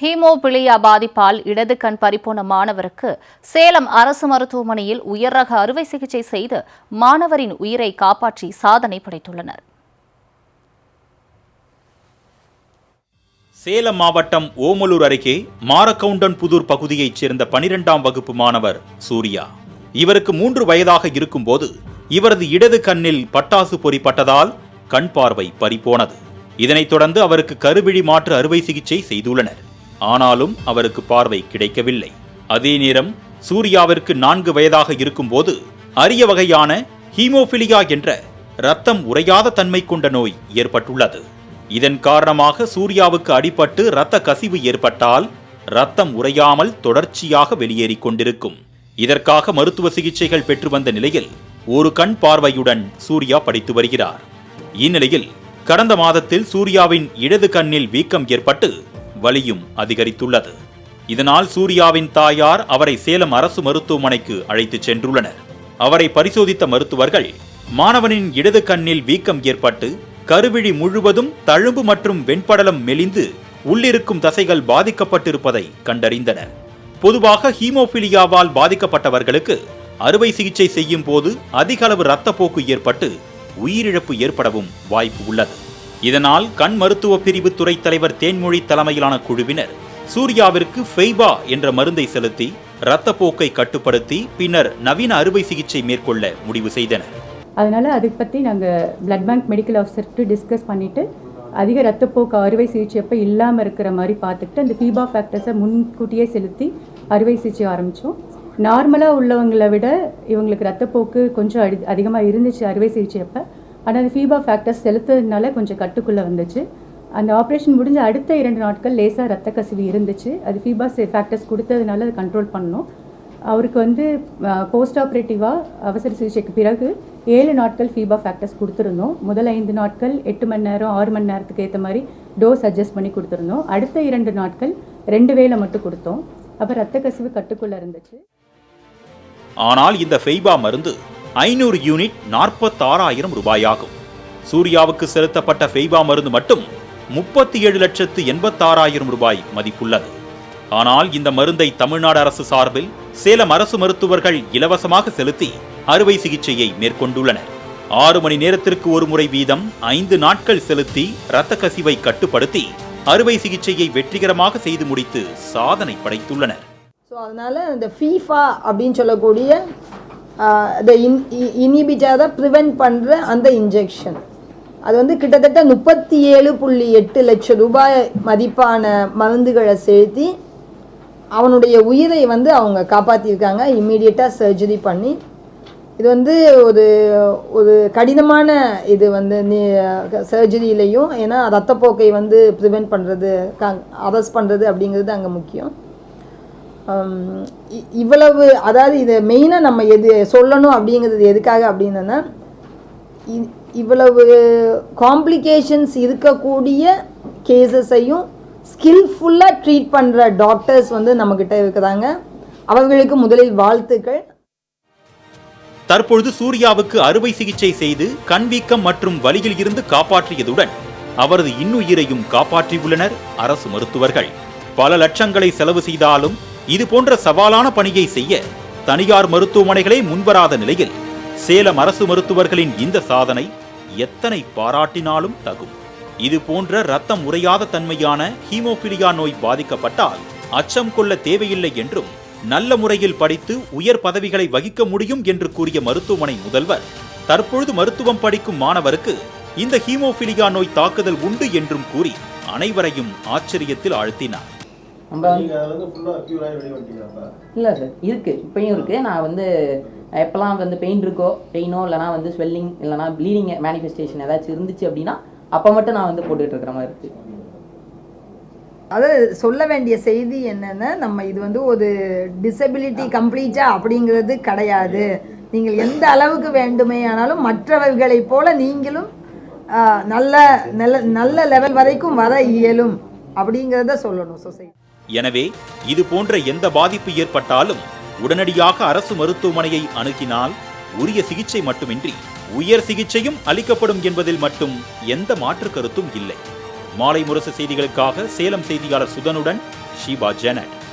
Haemophilia பாதிப்பால் இடது கண் பறிபோன மாணவருக்கு சேலம் அரசு மருத்துவமனையில் உயர் ரக அறுவை சிகிச்சை செய்து மாணவரின் உயிரை காப்பாற்றி சாதனை படைத்துள்ளனர். சேலம் மாவட்டம் ஓமலூர் அருகே மாரக்கவுண்டன்புதூர் பகுதியைச் சேர்ந்த 12ஆம் வகுப்பு மாணவர் சூர்யா. இவருக்கு 3 வயதாக இருக்கும்போது இவரது இடது கண்ணில் பட்டாசு பொறிப்பட்டதால் கண் பார்வை பறிபோனது. இதனைத் தொடர்ந்து அவருக்கு கருவிழி மாற்று அறுவை சிகிச்சை செய்துள்ளனர். ஆனாலும் அவருக்கு பார்வை கிடைக்கவில்லை. அதே நேரம் சூர்யாவிற்கு 4 வயதாக இருக்கும்போது அரிய வகையான ஹீமோபிலியா என்ற இரத்தம் உறையாத தன்மை கொண்ட நோய் ஏற்பட்டுள்ளது. இதன் காரணமாக சூர்யாவுக்கு அடிபட்டு இரத்த கசிவு ஏற்பட்டால் இரத்தம் உறையாமல் தொடர்ச்சியாக வெளியேறிக் கொண்டிருக்கும். இதற்காக மருத்துவ சிகிச்சைகள் பெற்று வந்த நிலையில் ஒரு கண் பார்வையுடன் சூர்யா படித்து வருகிறார். இந்நிலையில் கடந்த மாதத்தில் சூர்யாவின் இடது கண்ணில் வீக்கம் ஏற்பட்டு வலியும் அதிகரித்துள்ளது. இதனால் சூர்யாவின் தாயார் அவரை சேலம் அரசு மருத்துவமனைக்கு அழைத்துச் சென்றுள்ளனர். அவரை பரிசோதித்த மருத்துவர்கள் மாணவனின் இடது கண்ணில் வீக்கம் ஏற்பட்டு கருவிழி முழுவதும் தழும்பு மற்றும் வெண்படலம் மெலிந்து உள்ளிருக்கும் தசைகள் பாதிக்கப்பட்டிருப்பதை கண்டறிந்தனர். பொதுவாக ஹீமோபிலியாவால் பாதிக்கப்பட்டவர்களுக்கு அறுவை சிகிச்சை செய்யும் போது அதிக அளவு இரத்தப்போக்கு ஏற்பட்டு உயிரிழப்பு ஏற்படவும் வாய்ப்பு உள்ளது. இதனால் கண் மருத்துவ பிரிவு துறை தலைவர் தேன்மொழி தலைமையிலான குழுவினர் சூர்யாவிற்கு ஃபெய்பா என்ற மருந்தை செலுத்தி இரத்தப்போக்கை கட்டுப்படுத்தி பின்னர் நவீன அறுவை சிகிச்சை மேற்கொள்ள முடிவு செய்தனர். அதனால அதை பற்றி நாங்கள் பிளட் பேங்க் மெடிக்கல் ஆஃபீஸர்கிட்ட டிஸ்கஸ் பண்ணிட்டு அதிக ரத்தப்போக்கு அறுவை சிகிச்சை எப்போ இல்லாமல் இருக்கிற மாதிரி பார்த்துக்கிட்டு அந்த ஃபீபா ஃபேக்டர்ஸை முன்கூட்டியே செலுத்தி அறுவை சிகிச்சை ஆரம்பித்தோம். நார்மலாக உள்ளவங்களை விட இவங்களுக்கு ரத்தப்போக்கு கொஞ்சம் அதிகமாக இருந்துச்சு அறுவை சிகிச்சை அப்போ. ஆனால் அந்த ஃபீபா ஃபேக்டர்ஸ் செலுத்துறதுனால கொஞ்சம் கட்டுக்குள்ளே வந்துச்சு. அந்த ஆப்ரேஷன் முடிஞ்ச அடுத்த 2 நாட்கள் லேசாக ரத்த கசிவு இருந்துச்சு. அது ஃபீபா ஃபேக்டர்ஸ் கொடுத்ததுனால அதை கண்ட்ரோல் பண்ணோம். அவருக்கு போஸ்ட் ஆப்ரேட்டிவாக அவசர சிகிச்சைக்கு பிறகு 7 நாட்கள் ஃபீபா ஃபேக்டர்ஸ் கொடுத்துருந்தோம். முதல் 5 நாட்கள் 8 மணி நேரம் 6 மணி நேரத்துக்கு ஏற்ற மாதிரி டோஸ் அட்ஜஸ்ட் பண்ணி கொடுத்துருந்தோம். அடுத்த 2 நாட்கள் 2 வேளை மட்டும் கொடுத்தோம். அப்போ ரத்த கசிவு கட்டுக்குள்ளே இருந்துச்சு. ஆனால் இந்த ஃபெய்பா மருந்து 500 யூனிட் 46,000 ரூபாயாகும். சூர்யாவுக்கு செலுத்தப்பட்ட ஃபெய்பா மருந்து மட்டும் 37,86,000 ரூபாய் மதிப்புள்ளது. ஆனால் இந்த மருந்தை தமிழ்நாடு அரசு சார்பில் சேலம் அரசு மருத்துவர்கள் இலவசமாக செலுத்தி அறுவை சிகிச்சையை மேற்கொண்டுள்ளனர். 6 மணி நேரத்திற்கு ஒரு முறை வீதம் 5 நாட்கள் செலுத்தி இரத்த கசிவை கட்டுப்படுத்தி அறுவை சிகிச்சையை வெற்றிகரமாக செய்து முடித்து சாதனை படைத்துள்ளனர். ஸோ அதனால் இந்த ஃபீஃபா அப்படின்னு சொல்லக்கூடிய இனிபிட்டாக ப்ரிவென்ட் பண்ணுற அந்த இன்ஜெக்ஷன் அது கிட்டத்தட்ட 37.8 லட்சம் ரூபாய் மதிப்பான மருந்துகளை செலுத்தி அவனுடைய உயிரை அவங்க காப்பாற்றியிருக்காங்க. இம்மீடியட்டாக சர்ஜரி பண்ணி இது ஒரு கடினமான இது சர்ஜரியிலையும் ஏன்னா ரத்தப்போக்கை ப்ரிவென்ட் பண்ணுறது அரெஸ்ட் பண்ணுறது அப்படிங்கிறது அங்கே முக்கியம். இவ்வளவு அதாவது இதை மெயினாக நம்ம எது சொல்லணும் அப்படிங்கிறது எதுக்காக அப்படின்னா இவ்வளவு காம்ப்ளிகேஷன்ஸ் இருக்கக்கூடிய கேசஸையும் ஸ்கில்ஃபுல்லாக ட்ரீட் பண்ணுற டாக்டர்ஸ் நம்மக்கிட்ட இருக்கிறாங்க. அவர்களுக்கு முதலில் வாழ்த்துக்கள். தற்பொழுது சூர்யாவுக்கு அறுவை சிகிச்சை செய்து கண்வீக்கம் மற்றும் வலியில் இருந்து காப்பாற்றியதுடன் அவரது இன்னுயிரையும் காப்பாற்றியுள்ளனர் அரசு மருத்துவர்கள். பல லட்சங்களை செலவு செய்தாலும் இது போன்ற சவாலான பணியை செய்ய தனியார் மருத்துவமனைகளே முன்வராத நிலையில் சேலம் அரசு மருத்துவர்களின் இந்த சாதனை எத்தனை பாராட்டினாலும் தகும். இது போன்ற இரத்தம் உறையாத தன்மையான ஹீமோபிலியா நோய் பாதிக்கப்பட்டால் அச்சம் கொள்ள தேவையில்லை என்றும் நல்ல முறையில் படித்து உயர் பதவிகளை வகிக்க முடியும் என்று கூறிய மருத்துவமனை முதல்வர் தற்பொழுது மருத்துவம் படிக்கும் மாணவருக்கு இந்த ஹீமோபிலியா நோய் தாக்குதல் உண்டு என்றும் கூறி அனைவரையும் ஆச்சரியத்தில் ஆழ்த்தினார். இல்லை சார் இருக்குது, இப்பயும் இருக்குது. நான் எப்போல்லாம் பெயினோ இல்லைனா ஸ்வெல்லிங் இல்லைனா ப்ளீடிங் மேனிஃபெஸ்டேஷன் ஏதாச்சும் இருந்துச்சு அப்படின்னா அப்போ மட்டும் நான் போட்டுட்டு இருக்கிற மாதிரி இருக்குது. அதாவது சொல்ல வேண்டிய செய்தி என்னென்னா நம்ம இது ஒரு டிசபிலிட்டி கம்ப்ளீட்டாக அப்படிங்கிறது கிடையாது. நீங்கள் எந்த அளவுக்கு வேண்டுமே ஆனாலும் மற்றவர்களை போல நீங்களும் நல்ல நல்ல நல்ல லெவல் வரைக்கும் வர இயலும் அப்படிங்கிறத சொல்லணும் சொசைட்டி. எனவே இது போன்ற எந்த பாதிப்பு ஏற்பட்டாலும் உடனடியாக அரசு மருத்துவமனையை அணுகினால் உரிய சிகிச்சை மட்டுமின்றி உயர் சிகிச்சையும் அளிக்கப்படும் என்பதில் மட்டும் எந்த மாற்று கருத்தும் இல்லை. மாலை முரசு செய்திகளுக்காக சேலம் செய்தியாளர் சுதனுடன் ஷீபா ஜெனட்.